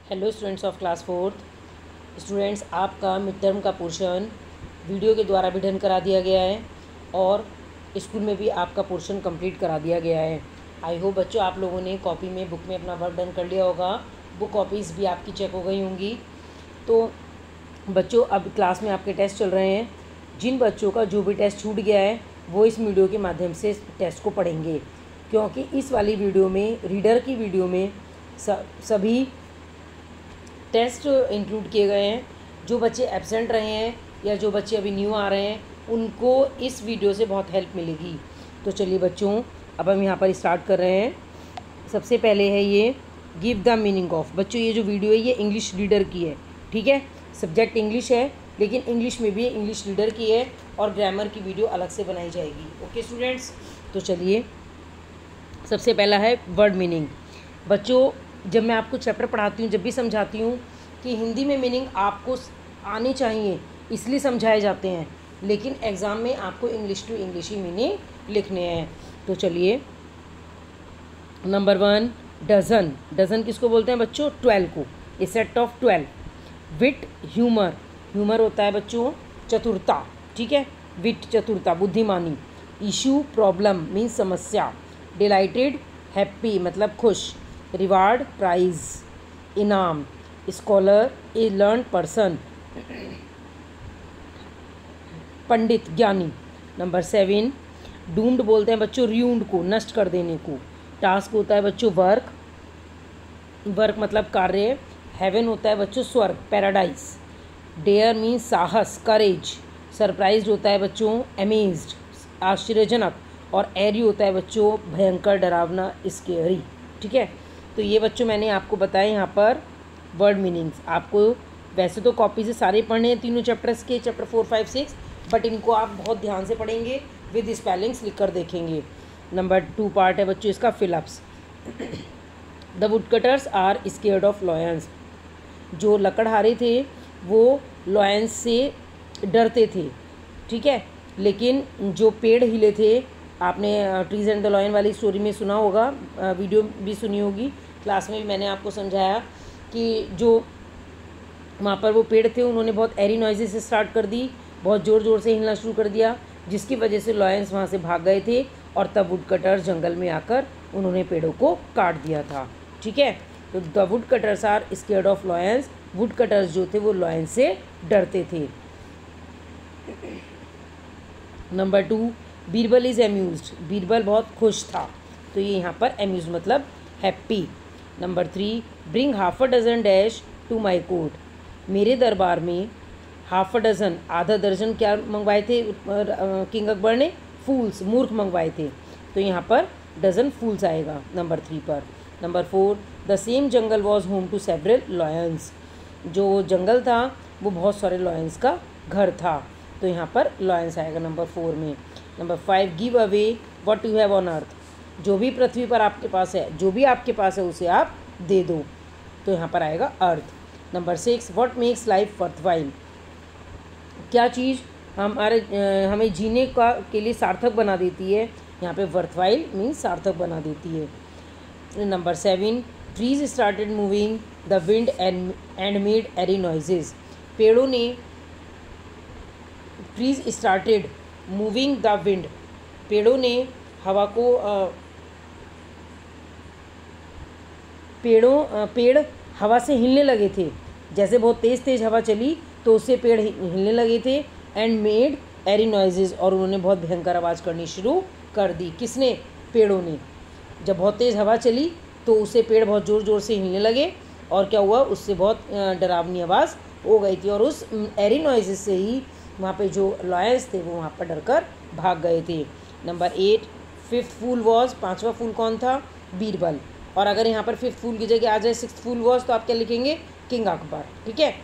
Hello students of class fourth. Students, आपका mid term का portion video के द्वारा भी डन करा दिया गया है और स्कूल में भी आपका पोर्शन कंप्लीट करा दिया गया है। आई होप बच्चों आप लोगों ने कॉपी में बुक में अपना वर्क डन कर लिया होगा। बुक कॉपीज़ भी आपकी चेक हो गई होंगी। तो बच्चों अब क्लास में आपके टेस्ट चल रहे हैं। जिन बच्चों का जो भी टेस्ट छूट गया है वो इस वीडियो के माध्यम से टेस्ट को पढ़ेंगे, क्योंकि इस वाली वीडियो में रीडर की वीडियो में सभी टेस्ट इंक्लूड किए गए हैं। जो बच्चे एब्सेंट रहे हैं या जो बच्चे अभी न्यू आ रहे हैं उनको इस वीडियो से बहुत हेल्प मिलेगी। तो चलिए बच्चों, अब हम यहाँ पर स्टार्ट कर रहे हैं। सबसे पहले है ये गिव द मीनिंग ऑफ। बच्चों ये जो वीडियो है ये इंग्लिश रीडर की है, ठीक है। सब्जेक्ट इंग्लिश है, लेकिन इंग्लिश में भी इंग्लिश रीडर की है और ग्रामर की वीडियो अलग से बनाई जाएगी। ओके स्टूडेंट्स, तो चलिए सबसे पहला है वर्ड मीनिंग। बच्चों जब मैं आपको चैप्टर पढ़ाती हूँ, जब भी समझाती हूँ कि हिंदी में मीनिंग आपको आने चाहिए इसलिए समझाए जाते हैं, लेकिन एग्ज़ाम में आपको इंग्लिश टू इंग्लिश ही मीनिंग लिखने हैं। तो चलिए नंबर 1 डजन। डजन किसको बोलते हैं बच्चों? 12 को। A set of 12। Wit humour. Humour होता है बच्चों चतुरता, ठीक है। विट चतुरता, बुद्धिमानी। इशू प्रॉब्लम मीन्स समस्या। डिलाइटेड हैप्पी मतलब खुश। रिवार्ड प्राइज इनाम। स्कॉलर ए लर्न पर्सन पंडित ज्ञानी। नंबर 7 डूम्ड बोलते हैं बच्चों र्यूंड को, नष्ट कर देने को। टास्क होता है बच्चों वर्क, वर्क मतलब कार्य। हेवन होता है बच्चों स्वर्ग, पैराडाइज। डेयर मीन्स साहस, करेज। सरप्राइज्ड होता है बच्चों अमेज्ड, आश्चर्यजनक। और एरी होता है बच्चों भयंकर, डरावना, स्केरी, ठीक है। तो ये बच्चों मैंने आपको बताया यहाँ पर वर्ड मीनिंग्स। आपको वैसे तो कॉपी से सारे पढ़ने हैं तीनों चैप्टर्स के, चैप्टर 4, 5, 6, बट इनको आप बहुत ध्यान से पढ़ेंगे, विद स्पेलिंग्स लिख कर देखेंगे। नंबर 2 पार्ट है बच्चों इसका fill ups. The woodcutters are scared of lions. जो लकड़हारे थे वो लॉयंस से डरते थे, ठीक है। लेकिन जो पेड़ हिले थे, आपने ट्रीज एंड द लॉयन वाली स्टोरी में सुना होगा, वीडियो भी सुनी होगी, क्लास में भी मैंने आपको समझाया कि जो वहाँ पर वो पेड़ थे उन्होंने बहुत एरी नॉइज़ से स्टार्ट कर दी, बहुत ज़ोर ज़ोर से हिलना शुरू कर दिया, जिसकी वजह से लॉयंस वहाँ से भाग गए थे और तब वुडकटर्स जंगल में आकर उन्होंने पेड़ों को काट दिया था, ठीक है। तो the woodcutters are scared of lions. Woodcutters जो थे वो लॉयंस से डरते थे। Number 2 Birbal is amused. Birbal बहुत खुश था, तो ये यहाँ पर एम्यूज मतलब happy. Number 3 bring half a dozen dash to my court. मेरे दरबार में हाफ अ डजन, आधा दर्जन क्या मंगवाए थे किंग अकबर ने? फूल्स, मूर्ख मंगवाए थे, तो यहाँ पर डजन फूल्स आएगा नंबर 3 पर। Number 4 the same jungle was home to several lions. जो जंगल था वो बहुत सारे लॉयंस का घर था, तो यहाँ पर लॉयंस आएगा नंबर 4 में। Number 5 give away what you have on earth. जो भी पृथ्वी पर आपके पास है, जो भी आपके पास है उसे आप दे दो, तो यहाँ पर आएगा earth. Number 6 what makes life worthwhile. क्या चीज़ हमें जीने का के लिए सार्थक बना देती है? यहाँ पे वर्थवाइल मीन्स सार्थक बना देती है। Number 7 trees started moving the wind and made eerie noises. पेड़ों ने, trees started moving the wind, पेड़ों ने हवा को पेड़ हवा से हिलने लगे थे। जैसे बहुत तेज़ तेज़ हवा चली तो उससे पेड़ हिलने लगे थे। एंड मेड एरी नॉइजेज, और उन्होंने बहुत भयंकर आवाज़ करनी शुरू कर दी। किसने? पेड़ों ने। जब बहुत तेज़ हवा चली तो उससे पेड़ बहुत ज़ोर ज़ोर से हिलने लगे, और क्या हुआ, उससे बहुत डरावनी आवाज़ हो गई थी, और उस एरी नॉइजेज से ही वहाँ पे जो लॉयंस थे वो वहाँ पर डरकर भाग गए थे। Number 8 5th fool was. 5वां फूल कौन था? बीरबल। और अगर यहाँ पर 5th फूल की जगह आ जाए 6th फूल वॉज, तो आप क्या लिखेंगे? किंग अकबर, ठीक है।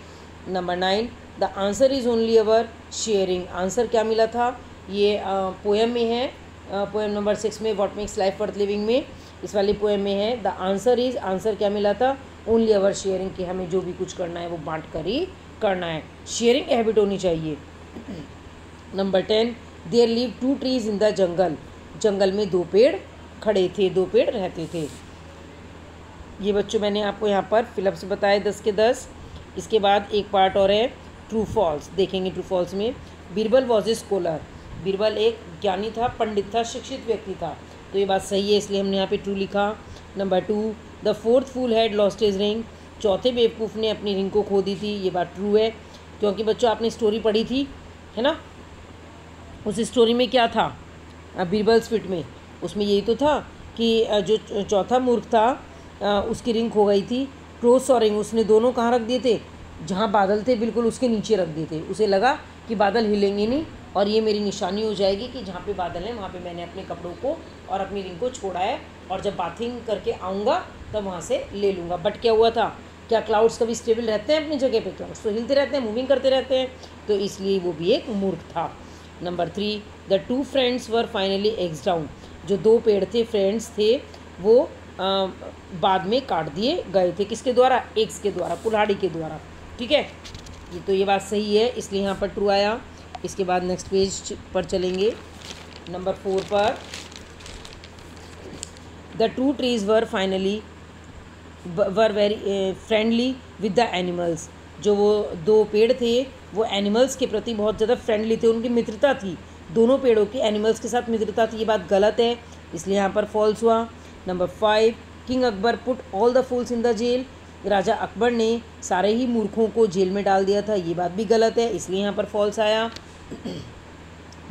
Number 9 the answer is only our sharing. Answer क्या मिला था? ये पोएम में है, पोएम नंबर 6 में, what makes life worth living में, इस वाली पोएम में है। द आंसर इज़, आंसर क्या मिला था? ओनली अवर शेयरिंग, कि हमें जो भी कुछ करना है वो बांट कर ही करना है। शेयरिंग हैबिट होनी चाहिए। Number 10 there live 2 trees in the jungle. जंगल में 2 पेड़ खड़े थे, 2 पेड़ रहते थे। ये बच्चों मैंने आपको यहाँ पर फिलअप्स बताए 10 के 10। इसके बाद एक पार्ट और है ट्रू फॉल्स, देखेंगे ट्रू फॉल्स में। Birbal was a scholar, Birbal एक ज्ञानी था, पंडित था, शिक्षित व्यक्ति था, तो ये बात सही है, इसलिए हमने यहाँ पे ट्रू लिखा। Number 2, the fourth fool had lost his ring, चौथे बेवकूफ़ ने अपनी रिंग को खो दी थी, ये बात ट्रू है, क्योंकि बच्चों आपने स्टोरी पढ़ी थी, है ना। उस स्टोरी में क्या था, बीरबल्स पिट में, उसमें यही तो था कि जो चौथा मूर्ख था उसकी रिंग खो गई थी। क्रोस और रिंग उसने दोनों कहाँ रख दिए थे, जहाँ बादल थे बिल्कुल उसके नीचे रख दिए थे। उसे लगा कि बादल हिलेंगे नहीं और ये मेरी निशानी हो जाएगी कि जहाँ पे बादल हैं वहाँ पे मैंने अपने कपड़ों को और अपनी रिंग को छोड़ा है, और जब बाथिंग करके आऊँगा तब वहाँ से ले लूँगा। बट क्या हुआ था, क्या क्लाउड्स कभी स्टेबल रहते हैं अपनी जगह पे? क्लाउड्स तो हिलते रहते हैं, मूविंग करते रहते हैं, तो इसलिए वो भी एक मूर्ख था। Number 3, the 2 friends were finally x down, जो 2 पेड़ थे, फ्रेंड्स थे, वो बाद में काट दिए गए थे, किसके द्वारा? एक्स के द्वारा, कुल्हाड़ी के द्वारा। ठीक है, ये तो ये बात सही है, इसलिए यहाँ पर ट्रू आया। इसके बाद नेक्स्ट पेज पर चलेंगे, नंबर 4 पर। The 2 trees were finally were very friendly with the animals, जो वो 2 पेड़ थे वो एनिमल्स के प्रति बहुत ज़्यादा फ्रेंडली थे, उनकी मित्रता थी, दोनों पेड़ों की एनिमल्स के साथ मित्रता थी, ये बात गलत है, इसलिए यहाँ पर फॉल्स हुआ। Number 5, king Akbar put all the fools in the jail, राजा अकबर ने सारे ही मूर्खों को जेल में डाल दिया था, ये बात भी गलत है, इसलिए यहाँ पर फॉल्स आया।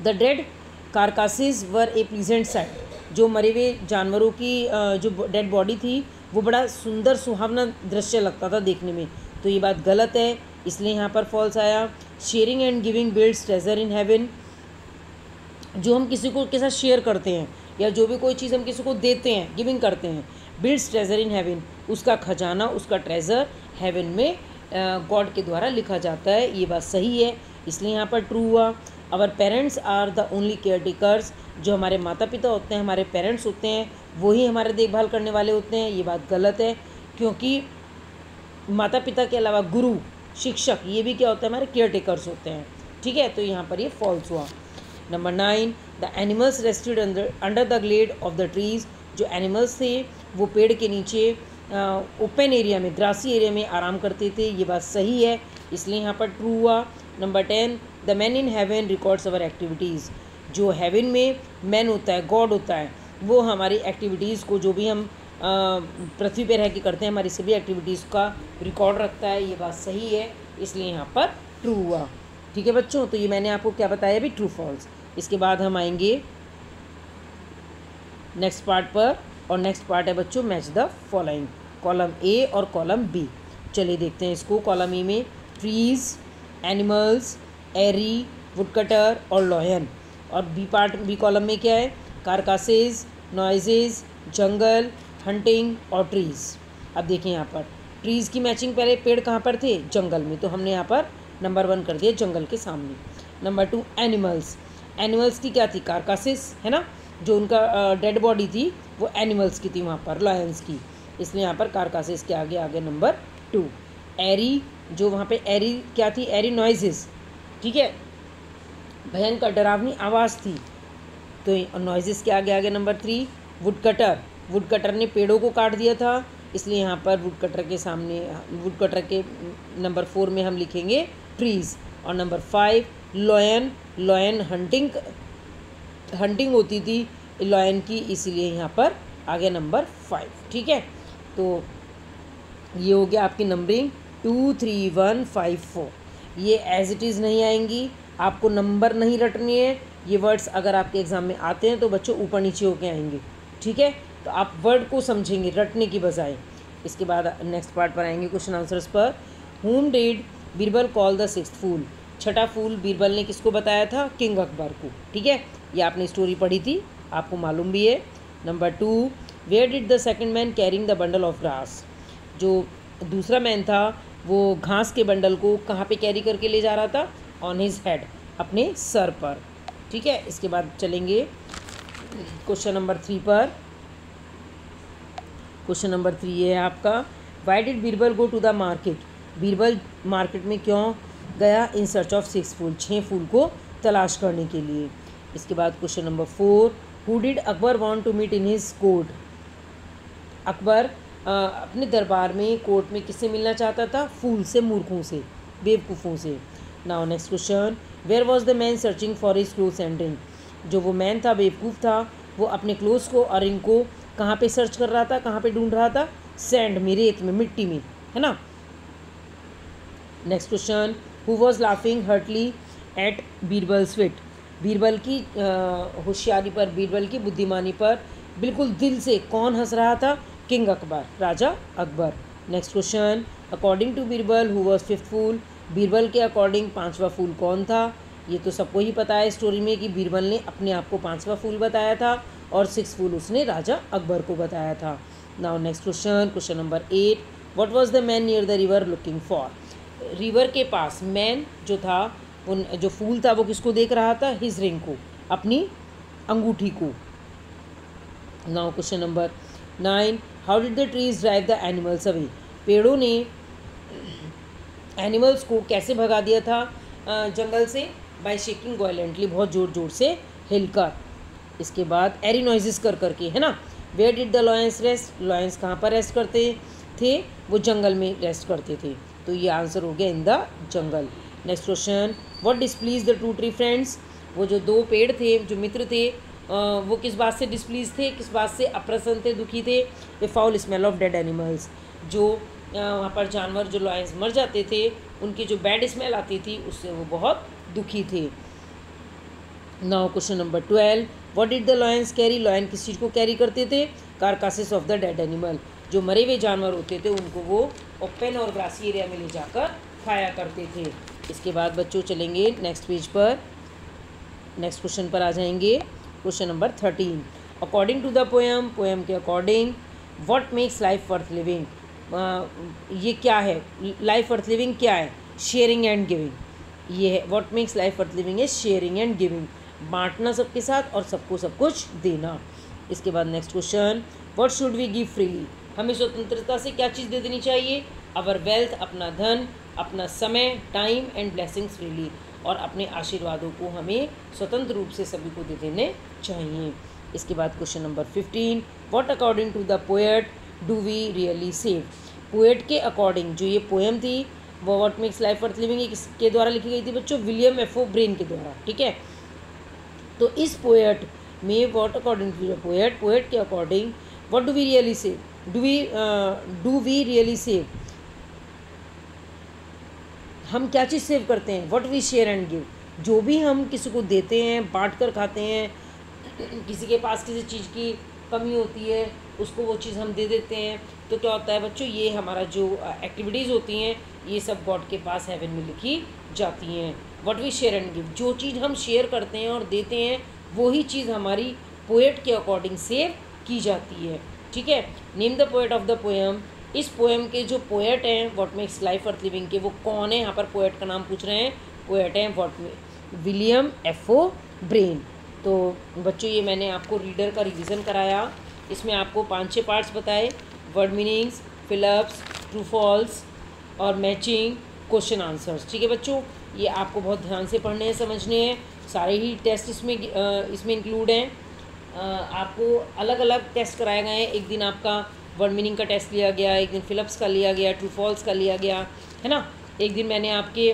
The dead carcasses were a pleasant sight, जो मरे हुए जानवरों की जो डेड बॉडी थी वो बड़ा सुंदर सुहावना दृश्य लगता था देखने में, तो ये बात गलत है, इसलिए यहाँ पर फॉल्स आया। Sharing and giving builds treasure in heaven, जो हम किसी को के साथ शेयर करते हैं या जो भी कोई चीज़ हम किसी को देते हैं, गिविंग करते हैं, बिल्ड्स ट्रेजर इन हेवन, उसका खजाना, उसका ट्रेजर हेवन में गॉड के द्वारा लिखा जाता है, ये बात सही है, इसलिए यहाँ पर ट्रू हुआ। Our parents are the only caretakers, जो हमारे माता पिता होते हैं, हमारे पेरेंट्स होते हैं, वही हमारे देखभाल करने वाले होते हैं, ये बात गलत है, क्योंकि माता पिता के अलावा गुरु, शिक्षक, ये भी क्या होता है, हमारे केयर टेकर्स होते हैं। ठीक है, तो यहाँ पर ये फॉल्स हुआ। Number 9, the animals rested under the Glade of the trees, जो एनिमल्स थे वो पेड़ के नीचे ओपन एरिया में, ग्रासी एरिया में आराम करते थे, ये बात सही है, इसलिए यहाँ पर ट्रू हुआ। Number 10, the man in heaven records our activities, जो हेवन में मैन होता है, गॉड होता है, वो हमारी एक्टिविटीज़ को, जो भी हम पृथ्वी पर रह के करते हैं, हमारी सभी एक्टिविटीज़ का रिकॉर्ड रखता है, ये बात सही है, इसलिए यहाँ पर ट्रू हुआ। ठीक है बच्चों, तो ये मैंने आपको क्या बताया अभी, ट्रू फॉल्स। इसके बाद हम आएंगे नेक्स्ट पार्ट पर, और नेक्स्ट पार्ट है बच्चों match the following, column A और कॉलम बी। चलिए देखते हैं इसको। कॉलम ए में ट्रीज़, एनिमल्स, एरी, वुडकटर और लॉयन, और बी कॉलम में क्या है, कारकासेस, नॉइजेज, जंगल, हंटिंग और ट्रीज़। अब देखिए यहाँ पर ट्रीज़ की मैचिंग, पहले पेड़ कहाँ पर थे, जंगल में, तो हमने यहाँ पर नंबर 1 कर दिया जंगल के सामने। नंबर 2 एनिमल्स, एनिमल्स की क्या थी, कारकासेस, है ना, जो उनका डेड बॉडी थी वो एनिमल्स की थी वहाँ पर, लायंस की, इसलिए यहाँ पर कारकासेस के आगे आगे नंबर 2। एरी, जो वहाँ पे एरी क्या थी, एरी नॉइजेस, ठीक है, भयंकर डरावनी आवाज़ थी, तो नॉइजेस के आगे आगे नंबर 3। वुडकटर, वुडकटर ने पेड़ों को काट दिया था, इसलिए यहाँ पर वुडकटर के सामने, वुडकटर के नंबर 4 में हम लिखेंगे ट्रीज़। और नंबर 5 लॉयन, लॉयन हंटिंग होती थी लॉयन की, इसीलिए यहाँ पर आ गया नंबर 5। ठीक है, तो ये हो गया आपकी नंबरिंग 2, 3, 1, 5, 4। ये एज इट इज़ नहीं आएंगी, आपको नंबर नहीं रटनी है, ये वर्ड्स अगर आपके एग्ज़ाम में आते हैं तो बच्चों ऊपर नीचे होके आएंगे। ठीक है, तो आप वर्ड को समझेंगे रटने की बजाय। इसके बाद नेक्स्ट पार्ट पर आएंगे क्वेश्चन आंसर्स पर। whom did Birbal call the 6th फूल, छठा फूल बीरबल ने किसको बताया था, किंग अकबर को। ठीक है, ये आपने स्टोरी पढ़ी थी, आपको मालूम भी है। Number 2 where did the second man carrying the bundle of grass, जो दूसरा मैन था वो घास के बंडल को कहाँ पे कैरी करके ले जा रहा था, ऑन हिज हेड, अपने सर पर। ठीक है, इसके बाद चलेंगे क्वेश्चन नंबर 3 पर। क्वेश्चन नंबर 3 है आपका, why did Birbal go to the market, Birbal market में क्यों गया, इन सर्च ऑफ 6 फूल, 6 फूल को तलाश करने के लिए। इसके बाद question number 4, who did Akbar want to meet in his court, Akbar अपने दरबार में कोर्ट में किससे मिलना चाहता था? फूल से, मूर्खों से, बेवकूफ़ों से। Now next question, where was the man searching for his clothes and ring? जो वो मैन था, बेवकूफ़ था, वो अपने क्लोथ्स को और रिंग को कहाँ पे सर्च कर रहा था, कहाँ पे ढूंढ रहा था? सैंड में, रेत में, मिट्टी में, है ना। Next question, who was laughing heartily at Birbal's wit? Birbal की होशियारी पर, बीरबल की बुद्धिमानी पर बिल्कुल दिल से कौन हंस रहा था? किंग अकबर, राजा Akbar. Next question, according to Birbal who was fifth fool? Birbal के अकॉर्डिंग पांचवा फूल कौन था? ये तो सबको ही पता है स्टोरी में कि बीरबल ने अपने आप को पांचवा फूल बताया था और सिक्स फूल उसने राजा अकबर को बताया था। Now next question, question number 8, what was the man near the river looking for? River के पास मैन जो था, उन जो फूल था वो किसको देख रहा था? हिज रिंग को, अपनी अंगूठी को। Now question number 9, how did the trees drive the animals away? पेड़ों ने एनिमल्स को कैसे भगा दिया था जंगल से? बाय शेकिंग वायलेंटली, बहुत ज़ोर ज़ोर से हिलकर। इसके बाद एरी नॉइजेस कर करके, है ना। Where did the lions rest? Lions कहाँ पर रेस्ट करते थे? वो जंगल में रेस्ट करते थे, तो ये आंसर हो गया इन the jungle. Next question, what डिस्प्लीज the two tree friends? वो जो दो पेड़ थे, जो मित्र थे, वो किस बात से डिस्प्लीज थे, किस बात से अप्रसन्न थे, दुखी थे? A foul smell of dead animals, जो वहाँ पर जानवर, जो लॉयंस मर जाते थे, उनकी जो बैड स्मेल आती थी उससे वो बहुत दुखी थे। Now question number 12, what did the lions carry? Lion किस चीज़ को कैरी करते थे? कार्कासेस ऑफ द डेड एनिमल, जो मरे हुए जानवर होते थे उनको वो ओपन और ग्रासी एरिया में ले जाकर खाया करते थे। इसके बाद बच्चों चलेंगे नेक्स्ट पेज पर, नेक्स्ट क्वेश्चन पर आ जाएंगे। Question number 13, according to the poem, poem के according what makes life worth living? ये क्या है? लाइफ वर्थ लिविंग क्या है? Sharing and giving. ये है what makes life worth living है शेयरिंग एंड गिविंग, बांटना सबके साथ और सबको सब कुछ देना। इसके बाद next question, what should we give freely? हमें स्वतंत्रता से क्या चीज़ दे देनी चाहिए? आवर वेल्थ, अपना धन, अपना समय, टाइम एंड ब्लेसिंग्स फ्रीली, और अपने आशीर्वादों को हमें स्वतंत्र रूप से सभी को दे देने चाहिए। इसके बाद question number 15, what according to the poet do we really save? Poet के अकॉर्डिंग जो ये पोएम थी वो what makes life worth living किसके द्वारा लिखी गई थी बच्चों? विलियम एफ ओ ब्रेन के द्वारा, ठीक है। तो इस पोएट में what according to the poet, poet के according what do we really save? Do we really save? हम क्या चीज़ सेव करते हैं? What we share and give, जो भी हम किसी को देते हैं, बांट कर खाते हैं, किसी के पास किसी चीज़ की कमी होती है उसको वो चीज़ हम दे देते हैं, तो क्या होता है बच्चों? ये हमारा जो एक्टिविटीज़ होती हैं ये सब गॉड के पास हेवन में लिखी जाती हैं। What we share and give, जो चीज़ हम शेयर करते हैं और देते हैं वही चीज़ हमारी पोएट के अकॉर्डिंग सेव की जाती है, ठीक है। Name the poet of the poem, इस पोएम के जो पोएट हैं what makes life worth living के, वो कौन है? यहाँ पर पोएट का नाम पूछ रहे हैं, पोएट हैं विलियम एफ ओ ब्रेन। तो बच्चों ये मैंने आपको रीडर का रिवीजन कराया, इसमें आपको 5-6 पार्ट्स बताए, word meanings, fill ups, true false और मैचिंग, क्वेश्चन आंसर्स, ठीक है बच्चों। ये आपको बहुत ध्यान से पढ़ने हैं, समझने हैं, सारे ही टेस्ट इसमें इंक्लूड हैं। आपको अलग अलग टेस्ट कराए गए हैं, एक दिन आपका वर्ड मीनिंग का टेस्ट लिया गया, एक दिन फिलअप्स का लिया गया, ट्रू फॉल्स का लिया गया, है ना। एक दिन मैंने आपके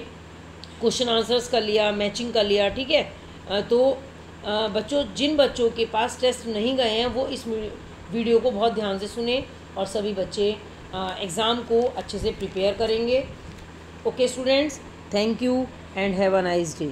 क्वेश्चन आंसर्स का लिया, मैचिंग का लिया, ठीक है। तो बच्चों, जिन बच्चों के पास टेस्ट नहीं गए हैं वो इस वीडियो को बहुत ध्यान से सुने और सभी बच्चे एग्ज़ाम को अच्छे से प्रिपेयर करेंगे। Okay students, thank you and have a nice day.